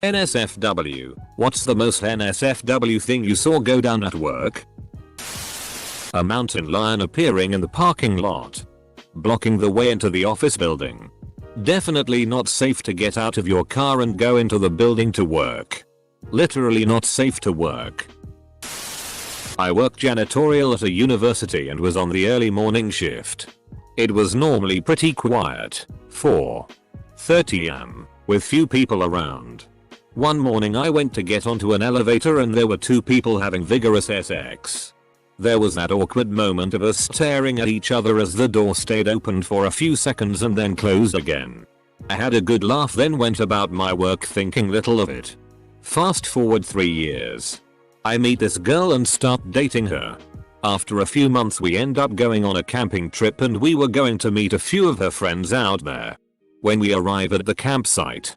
NSFW. What's the most NSFW thing you saw go down at work? A mountain lion appearing in the parking lot, blocking the way into the office building. Definitely not safe to get out of your car and go into the building to work. Literally not safe to work. I work janitorial at a university and was on the early morning shift. It was normally pretty quiet, 4:30 am, with few people around. One morning I went to get onto an elevator and there were two people having vigorous sex. There was that awkward moment of us staring at each other as the door stayed open for a few seconds and then closed again. I had a good laugh, then went about my work thinking little of it. Fast forward 3 years. I meet this girl and start dating her. After a few months we end up going on a camping trip and we were going to meet a few of her friends out there. When we arrive at the campsite,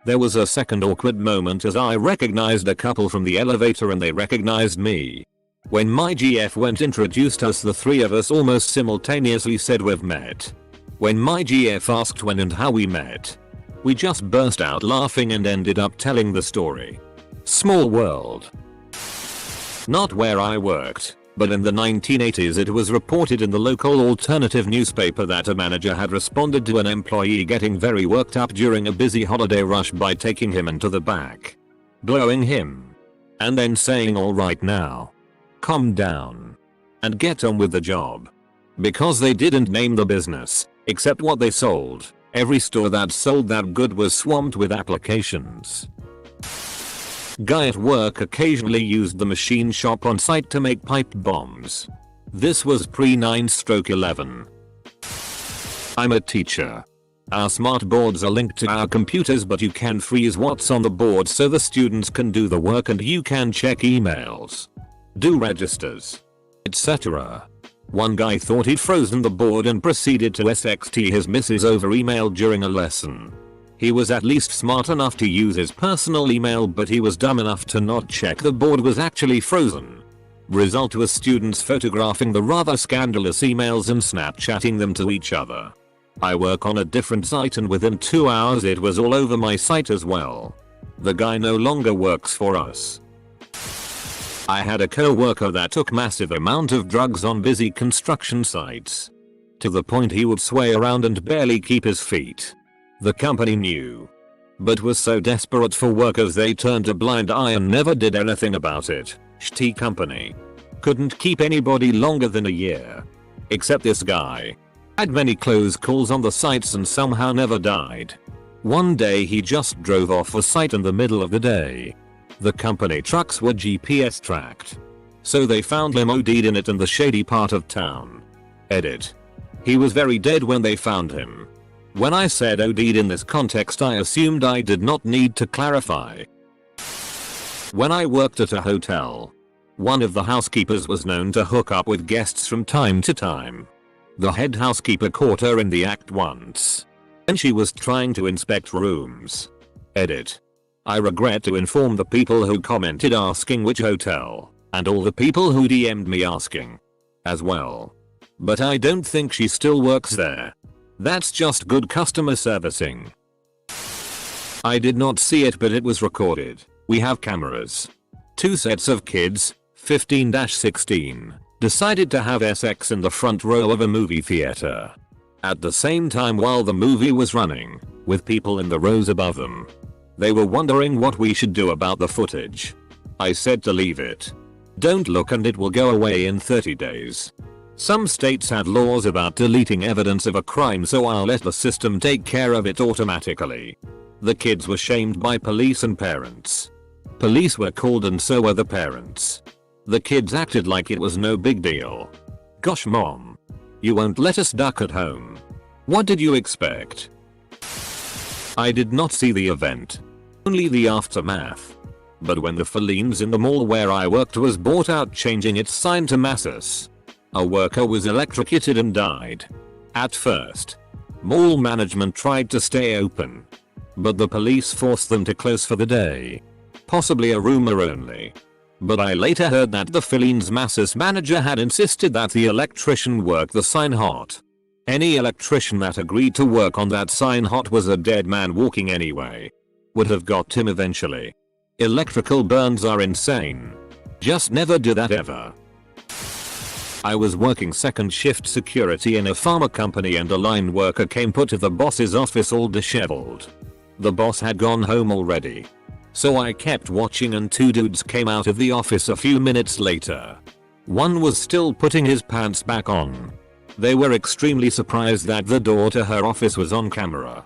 there was a second awkward moment as I recognized a couple from the elevator and they recognized me. When my GF went introduced us, the three of us almost simultaneously said we've met. When my GF asked when and how we met, we just burst out laughing and ended up telling the story. Small world. Not where I worked, but in the 1980s it was reported in the local alternative newspaper that a manager had responded to an employee getting very worked up during a busy holiday rush by taking him into the back, blowing him, and then saying, "Alright now, calm down and get on with the job." Because they didn't name the business, except what they sold, every store that sold that good was swamped with applications. Guy at work occasionally used the machine shop on site to make pipe bombs. This was pre 9/11. I'm a teacher. Our smart boards are linked to our computers, but you can freeze what's on the board so the students can do the work and you can check emails, do registers, etc. One guy thought he'd frozen the board and proceeded to SXT his missus over email during a lesson. He was at least smart enough to use his personal email, but he was dumb enough to not check the board was actually frozen. Result was students photographing the rather scandalous emails and Snapchatting them to each other. I work on a different site and within 2 hours it was all over my site as well. The guy no longer works for us. I had a co-worker that took massive amount of drugs on busy construction sites, to the point he would sway around and barely keep his feet. The company knew, but was so desperate for workers they turned a blind eye and never did anything about it. Shitty company. Couldn't keep anybody longer than a year. Except this guy. Had many close calls on the sites and somehow never died. One day he just drove off a site in the middle of the day. The company trucks were GPS tracked, so they found him OD'd in it in the shady part of town. Edit. He was very dead when they found him. When I said OD'd in this context, I assumed I did not need to clarify. When I worked at a hotel, one of the housekeepers was known to hook up with guests from time to time. The head housekeeper caught her in the act once, and she was trying to inspect rooms. Edit. I regret to inform the people who commented asking which hotel, and all the people who DM'd me asking as well. But I don't think she still works there. That's just good customer servicing. I did not see it, but it was recorded. We have cameras. Two sets of kids, 15-16, decided to have sex in the front row of a movie theater. At the same time while the movie was running, with people in the rows above them. They were wondering what we should do about the footage. I said to leave it. Don't look and it will go away in 30 days. Some states had laws about deleting evidence of a crime, so I'll let the system take care of it automatically. The kids were shamed by police and parents. Police were called and so were the parents. The kids acted like it was no big deal. Gosh mom. You won't let us duck at home. What did you expect? I did not see the event. Only the aftermath. But when the Felines in the mall where I worked was bought out changing its sign to Masses, a worker was electrocuted and died. At first, mall management tried to stay open, but the police forced them to close for the day. Possibly a rumor only. But I later heard that the Felines Masses manager had insisted that the electrician work the sign hot. Any electrician that agreed to work on that sign hot was a dead man walking anyway. Would have got him eventually. Electrical burns are insane. Just never do that ever. I was working second shift security in a pharma company and a line worker came put to the boss's office all disheveled. The boss had gone home already. So I kept watching and two dudes came out of the office a few minutes later. One was still putting his pants back on. They were extremely surprised that the door to her office was on camera.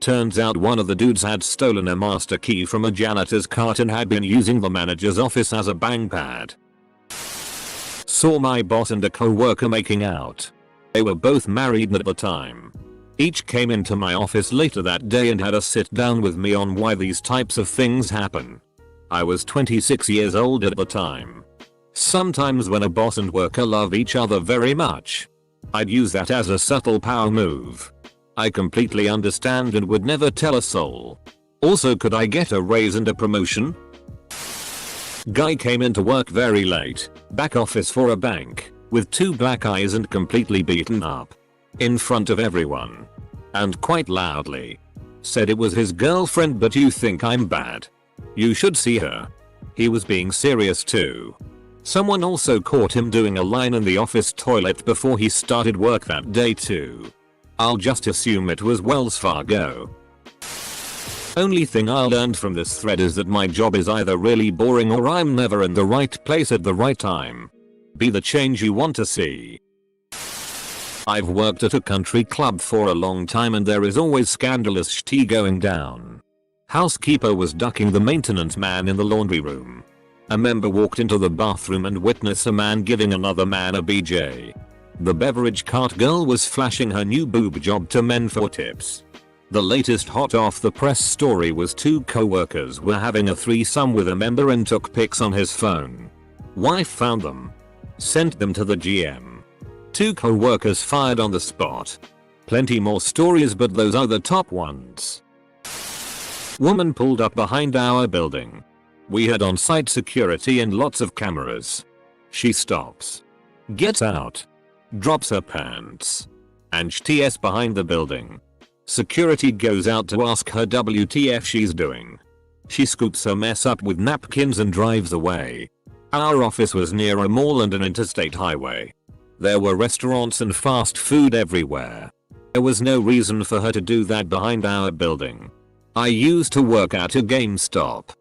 Turns out one of the dudes had stolen a master key from a janitor's cart and had been using the manager's office as a bang pad. Saw my boss and a co-worker making out. They were both married at the time. Each came into my office later that day and had a sit down with me on why these types of things happen. I was 26 years old at the time. Sometimes when a boss and worker love each other very much, I'd use that as a subtle power move. I completely understand and would never tell a soul. Also, could I get a raise and a promotion? Guy came into work very late, back office for a bank, with 2 black eyes and completely beaten up. In front of everyone. And quite loudly. Said it was his girlfriend, but you think I'm bad. You should see her. He was being serious too. Someone also caught him doing a line in the office toilet before he started work that day too. I'll just assume it was Wells Fargo. Only thing I learned from this thread is that my job is either really boring or I'm never in the right place at the right time. Be the change you want to see. I've worked at a country club for a long time and there is always scandalous shit going down. Housekeeper was ducking the maintenance man in the laundry room. A member walked into the bathroom and witnessed a man giving another man a BJ. The beverage cart girl was flashing her new boob job to men for tips. The latest hot off the press story was 2 co-workers were having a threesome with a member and took pics on his phone. Wife found them. Sent them to the GM. 2 co-workers fired on the spot. Plenty more stories, but those are the top ones. Woman pulled up behind our building. We had on-site security and lots of cameras. She stops. Gets out. Drops her pants. And shts behind the building. Security goes out to ask her WTF she's doing. She scoops her mess up with napkins and drives away. Our office was near a mall and an interstate highway. There were restaurants and fast food everywhere. There was no reason for her to do that behind our building. I used to work at a GameStop.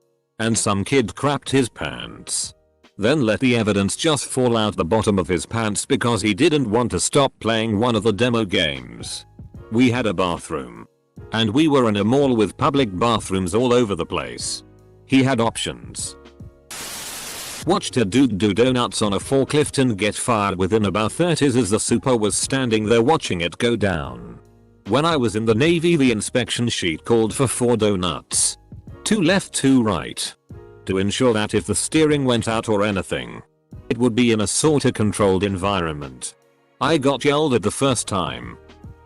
And some kid crapped his pants. Then let the evidence just fall out the bottom of his pants because he didn't want to stop playing one of the demo games. We had a bathroom. And we were in a mall with public bathrooms all over the place. He had options. Watched a dude do donuts on a forklift and get fired within about 30s as the super was standing there watching it go down. When I was in the Navy, the inspection sheet called for 4 donuts. 2 left, 2 right. To ensure that if the steering went out or anything, it would be in a sorta controlled environment. I got yelled at the first time.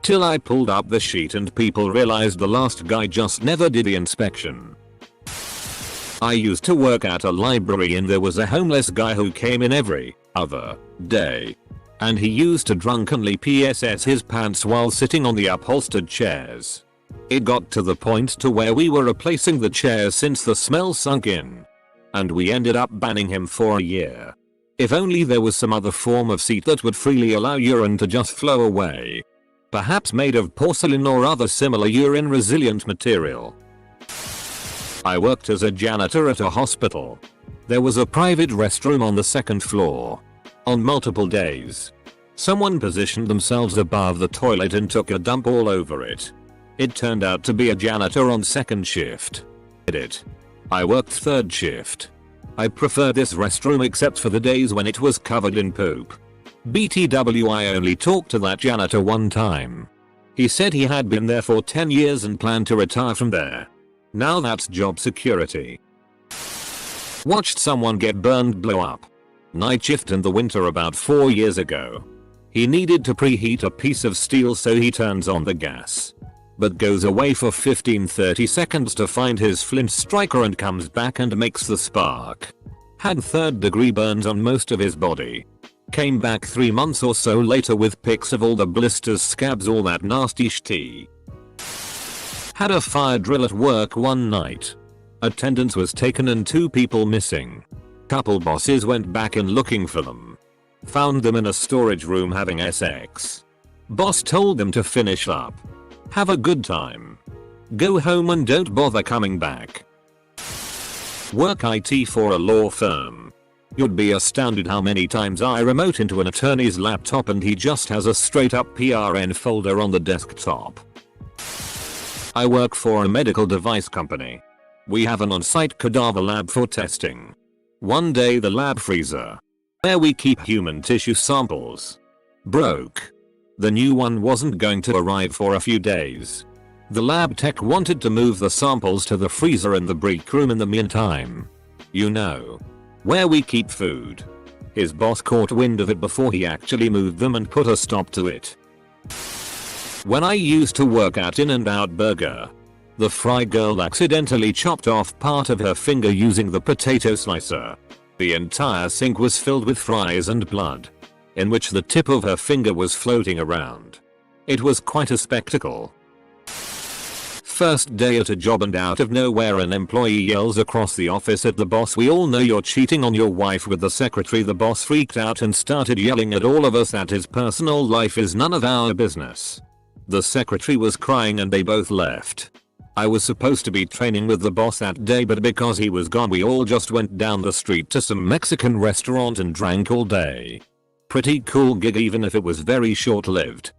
Till I pulled up the sheet and people realized the last guy just never did the inspection. I used to work at a library and there was a homeless guy who came in every other day. And he used to drunkenly PSS his pants while sitting on the upholstered chairs. It got to the point to where we were replacing the chairs since the smell sunk in. And we ended up banning him for a year. If only there was some other form of seat that would freely allow urine to just flow away. Perhaps made of porcelain or other similar urine resilient material. I worked as a janitor at a hospital. There was a private restroom on the 2nd floor. On multiple days, someone positioned themselves above the toilet and took a dump all over it. It turned out to be a janitor on 2nd shift. I worked 3rd shift. I prefer this restroom except for the days when it was covered in poop. BTW, I only talked to that janitor one time. He said he had been there for 10 years and planned to retire from there. Now that's job security. Watched someone get burned blow up. Night shift in the winter about 4 years ago. He needed to preheat a piece of steel, so he turns on the gas. But goes away for 15-30 seconds to find his flint striker and comes back and makes the spark. Had 3rd degree burns on most of his body. Came back 3 months or so later with pics of all the blisters, scabs, all that nasty shit. Had a fire drill at work one night. Attendance was taken and 2 people missing. Couple bosses went back in looking for them. Found them in a storage room having sex. Boss told them to finish up. Have a good time. Go home and don't bother coming back. Work IT for a law firm. You'd be astounded how many times I remote into an attorney's laptop and he just has a straight up PRN folder on the desktop. I work for a medical device company. We have an on-site cadaver lab for testing. One day the lab freezer, where we keep human tissue samples, broke. The new one wasn't going to arrive for a few days. The lab tech wanted to move the samples to the freezer in the break room in the meantime. You know, where we keep food. His boss caught wind of it before he actually moved them and put a stop to it. When I used to work at In-N-Out Burger, the fry girl accidentally chopped off part of her finger using the potato slicer. The entire sink was filled with fries and blood, in which the tip of her finger was floating around. It was quite a spectacle. First day at a job and out of nowhere an employee yells across the office at the boss, "We all know you're cheating on your wife with the secretary." The boss freaked out and started yelling at all of us that his personal life is none of our business. The secretary was crying and they both left. I was supposed to be training with the boss that day, but because he was gone we all just went down the street to some Mexican restaurant and drank all day. Pretty cool gig even if it was very short-lived.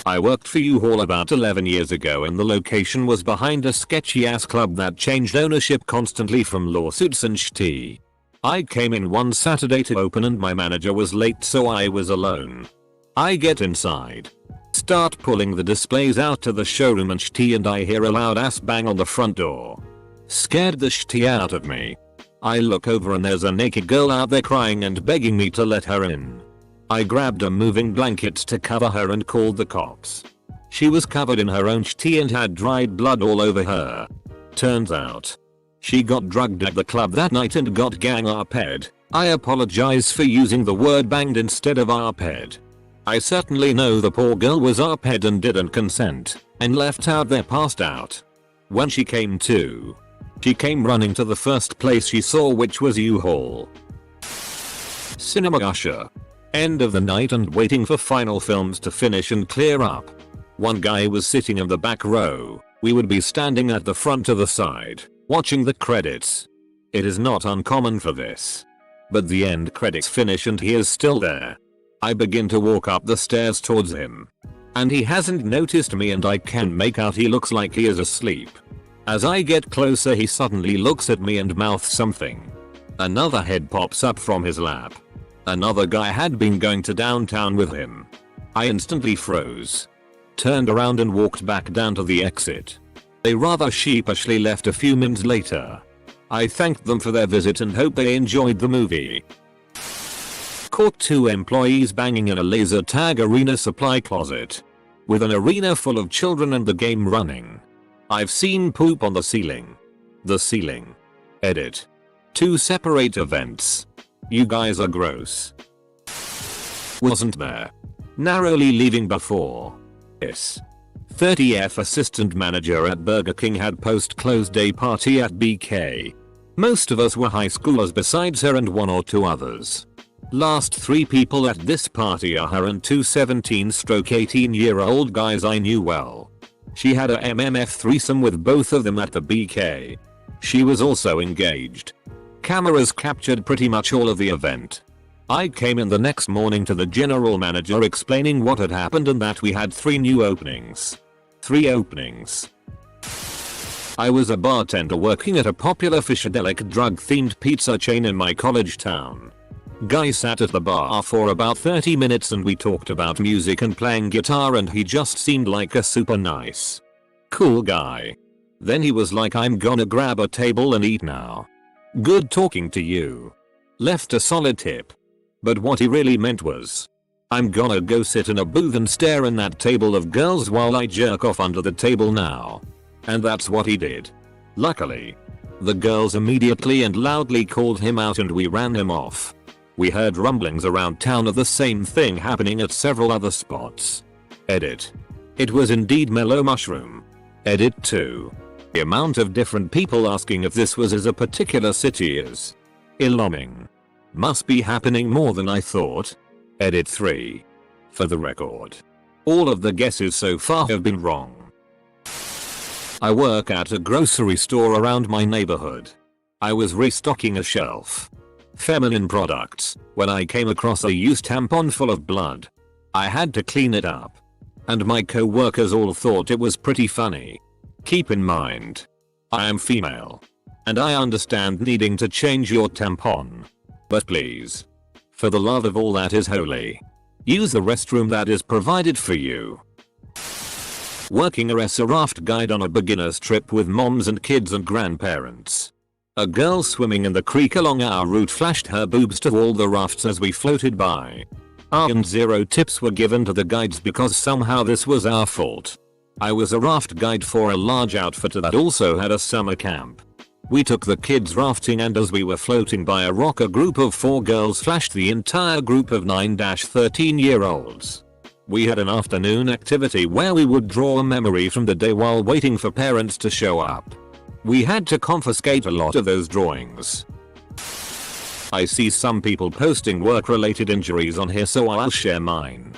I worked for U-Haul about 11 years ago and the location was behind a sketchy ass club that changed ownership constantly from lawsuits and shit. I came in one Saturday to open and my manager was late, so I was alone. I get inside, start pulling the displays out to the showroom and shit, and I hear a loud ass bang on the front door. Scared the shit out of me. I look over and there's a naked girl out there crying and begging me to let her in. I grabbed a moving blanket to cover her and called the cops. She was covered in her own shit and had dried blood all over her. Turns out, she got drugged at the club that night and got gang arped. I apologize for using the word banged instead of arped. I certainly know the poor girl was arped and didn't consent, and left out there passed out. When she came to, she came running to the first place she saw, which was U-Haul. Cinema usher. End of the night and waiting for final films to finish and clear up. One guy was sitting in the back row. We would be standing at the front to the side, watching the credits. It is not uncommon for this. But the end credits finish and he is still there. I begin to walk up the stairs towards him. And he hasn't noticed me and I can make out he looks like he is asleep. As I get closer he suddenly looks at me and mouths something. Another head pops up from his lap. Another guy had been going to downtown with him. I instantly froze. Turned around and walked back down to the exit. They rather sheepishly left a few minutes later. I thanked them for their visit and hope they enjoyed the movie. Caught 2 employees banging in a laser tag arena supply closet. With an arena full of children and the game running. I've seen poop on the ceiling. The ceiling. Edit. 2 separate events. You guys are gross. Wasn't there. Narrowly leaving before. Yes. 30th assistant manager at Burger King had post-close day party at BK. Most of us were high schoolers besides her and 1 or 2 others. Last 3 people at this party are her and 2 17-18-year-old guys I knew well. She had a MMF threesome with both of them at the BK. She was also engaged. Cameras captured pretty much all of the event. I came in the next morning to the general manager explaining what had happened and that we had 3 new openings. 3 openings. I was a bartender working at a popular Fishadelic drug-themed pizza chain in my college town. Guy sat at the bar for about 30 minutes and we talked about music and playing guitar and he just seemed like a super nice, cool guy. Then he was like, "I'm gonna grab a table and eat now. Good talking to you." Left a solid tip. But what he really meant was, "I'm gonna go sit in a booth and stare in that table of girls while I jerk off under the table now." And that's what he did. Luckily, the girls immediately and loudly called him out and we ran him off. We heard rumblings around town of the same thing happening at several other spots. Edit. It was indeed Mellow Mushroom. Edit 2. The amount of different people asking if this was as a particular city is alarming. Must be happening more than I thought. Edit 3. For the record, all of the guesses so far have been wrong. I work at a grocery store around my neighborhood. I was restocking a shelf. Feminine products when I came across a used tampon full of blood. I had to clean it up. And my co-workers all thought it was pretty funny. Keep in mind, I am female. And I understand needing to change your tampon. But please, for the love of all that is holy, use the restroom that is provided for you. Working as a raft guide on a beginner's trip with moms and kids and grandparents. A girl swimming in the creek along our route flashed her boobs to all the rafts as we floated by. And 0 tips were given to the guides because somehow this was our fault. I was a raft guide for a large outfitter that also had a summer camp. We took the kids rafting, and as we were floating by a rock, a group of 4 girls flashed the entire group of 9-13-year-olds. We had an afternoon activity where we would draw a memory from the day while waiting for parents to show up. We had to confiscate a lot of those drawings. I see some people posting work-related injuries on here, so I'll share mine.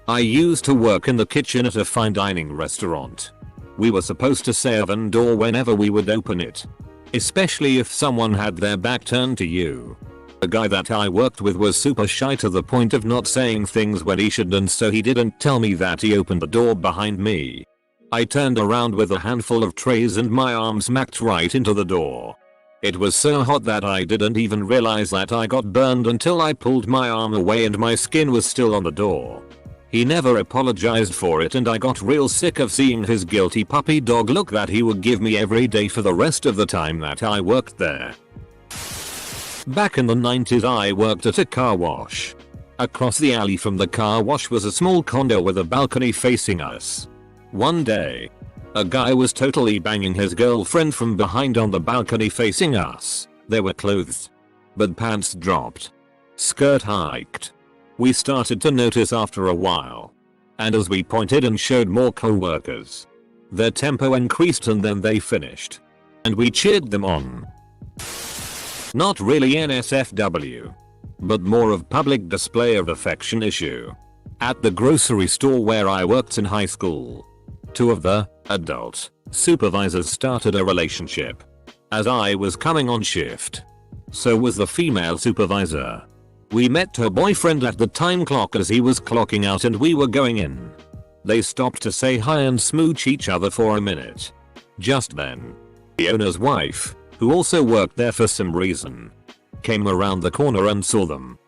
I used to work in the kitchen at a fine dining restaurant. We were supposed to say oven door whenever we would open it, especially if someone had their back turned to you. The guy that I worked with was super shy to the point of not saying things when he should, and so he didn't tell me that he opened the door behind me. I turned around with a handful of trays and my arm smacked right into the door. It was so hot that I didn't even realize that I got burned until I pulled my arm away and my skin was still on the door. He never apologized for it, and I got real sick of seeing his guilty puppy dog look that he would give me every day for the rest of the time that I worked there. Back in the 90s I worked at a car wash. Across the alley from the car wash was a small condo with a balcony facing us. One day, a guy was totally banging his girlfriend from behind on the balcony facing us. They were clothed, but pants dropped, skirt hiked. We started to notice after a while, and as we pointed and showed more co-workers, their tempo increased and then they finished, and we cheered them on. Not really NSFW, but more of public display of affection issue. At the grocery store where I worked in high school, 2 of the adult supervisors started a relationship. As I was coming on shift, so was the female supervisor. We met her boyfriend at the time clock as he was clocking out and we were going in. They stopped to say hi and smooch each other for a minute. Just then, the owner's wife, who also worked there for some reason, came around the corner and saw them.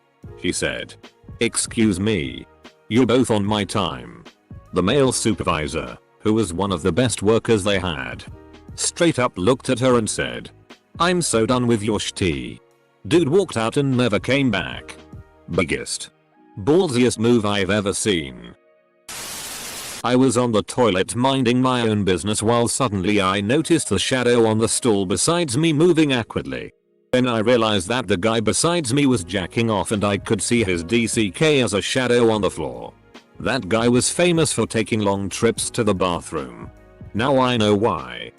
She said, "Excuse me, you're both on my time." The male supervisor, who was one of the best workers they had, straight up looked at her and said, "I'm so done with your shitty." Dude walked out and never came back. Biggest, ballsiest move I've ever seen. I was on the toilet minding my own business while suddenly I noticed the shadow on the stool besides me moving awkwardly. Then I realized that the guy besides me was jacking off and I could see his DCK as a shadow on the floor. That guy was famous for taking long trips to the bathroom. Now I know why.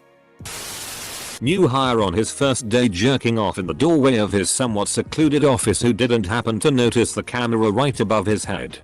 New hire on his first day jerking off in the doorway of his somewhat secluded office who didn't happen to notice the camera right above his head.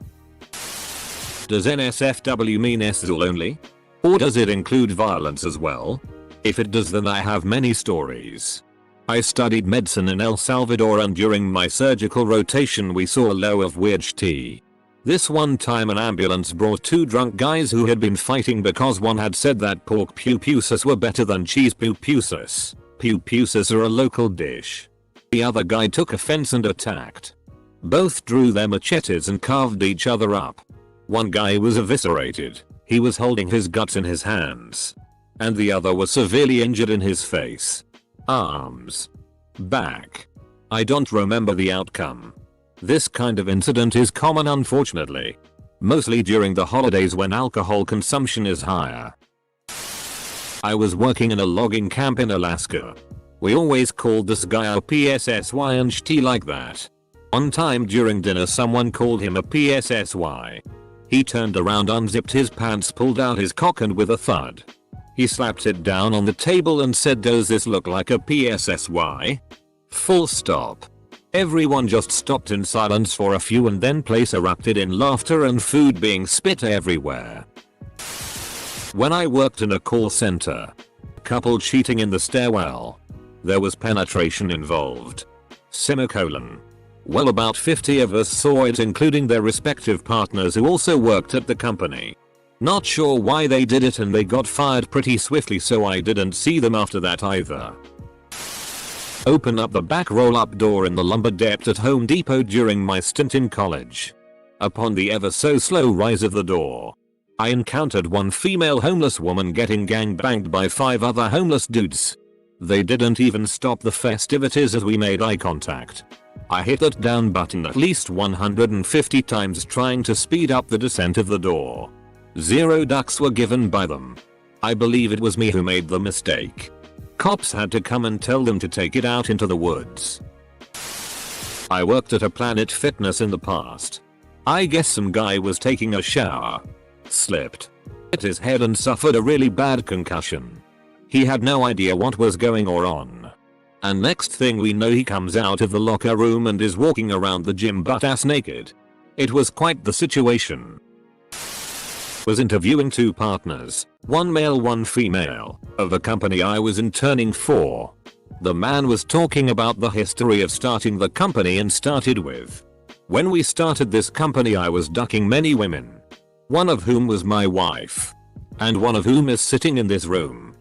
Does NSFW mean SZL only? Or does it include violence as well? If it does, then I have many stories. I studied medicine in El Salvador and during my surgical rotation we saw a low of weird shit. This one time an ambulance brought 2 drunk guys who had been fighting because one had said that pork pupusas were better than cheese pupusas. Pupusas are a local dish. The other guy took offense and attacked. Both drew their machetes and carved each other up. One guy was eviscerated. He was holding his guts in his hands. And the other was severely injured in his face, arms, back. I don't remember the outcome. This kind of incident is common, unfortunately. Mostly during the holidays when alcohol consumption is higher. I was working in a logging camp in Alaska. We always called this guy a PSSY and shit like that. One time during dinner someone called him a PSSY. He turned around, unzipped his pants, pulled out his cock and with a thud, He slapped it down on the table and said, "Does this look like a PSSY?" Full stop. Everyone just stopped in silence for a few and then place erupted in laughter and food being spit everywhere. When I worked in a call center, couple cheating in the stairwell. There was penetration involved. Semicolon. Well, about 50 of us saw it, including their respective partners who also worked at the company. Not sure why they did it, and they got fired pretty swiftly, so I didn't see them after that either. Open up the back roll-up door in the lumber depot at Home Depot during my stint in college. Upon the ever so slow rise of the door, I encountered one female homeless woman getting gangbanged by 5 other homeless dudes. They didn't even stop the festivities as we made eye contact. I hit that down button at least 150 times trying to speed up the descent of the door. 0 ducks were given by them. I believe it was me who made the mistake. Cops had to come and tell them to take it out into the woods. I worked at a Planet Fitness in the past. I guess some guy was taking a shower, slipped, hit his head and suffered a really bad concussion. He had no idea what was going on. And next thing we know, he comes out of the locker room and is walking around the gym butt-ass naked. It was quite the situation. Was interviewing 2 partners, one male one female, of a company I was interning for. The man was talking about the history of starting the company and started with, "When we started this company I was ducking many women, one of whom was my wife, and one of whom is sitting in this room."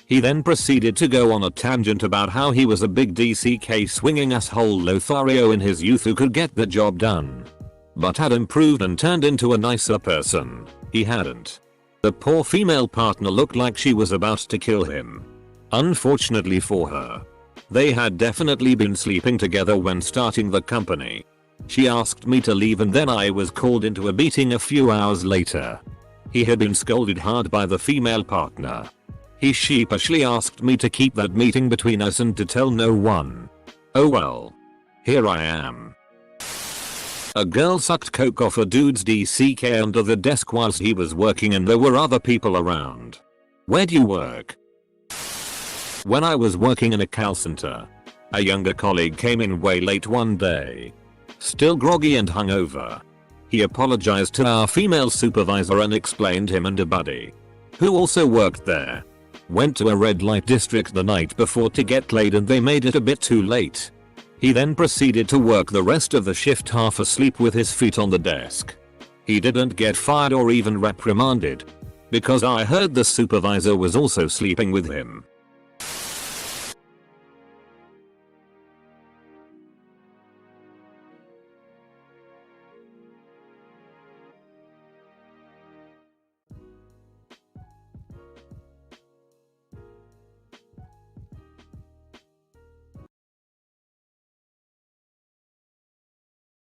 He then proceeded to go on a tangent about how he was a big DCK swinging asshole Lothario in his youth who could get the job done, but had improved and turned into a nicer person. He hadn't. The poor female partner looked like she was about to kill him. Unfortunately for her, they had definitely been sleeping together when starting the company. She asked me to leave and then I was called into a meeting a few hours later. He had been scolded hard by the female partner. He sheepishly asked me to keep that meeting between us and to tell no one. Oh well. Here I am. A girl sucked coke off a dude's DCK under the desk whilst he was working and there were other people around. Where do you work? When I was working in a call center, a younger colleague came in way late one day. Still groggy and hungover. He apologized to our female supervisor and explained him and a buddy, who also worked there, went to a red light district the night before to get laid and they made it a bit too late. He then proceeded to work the rest of the shift half asleep with his feet on the desk. He didn't get fired or even reprimanded, because I heard the supervisor was also sleeping with him.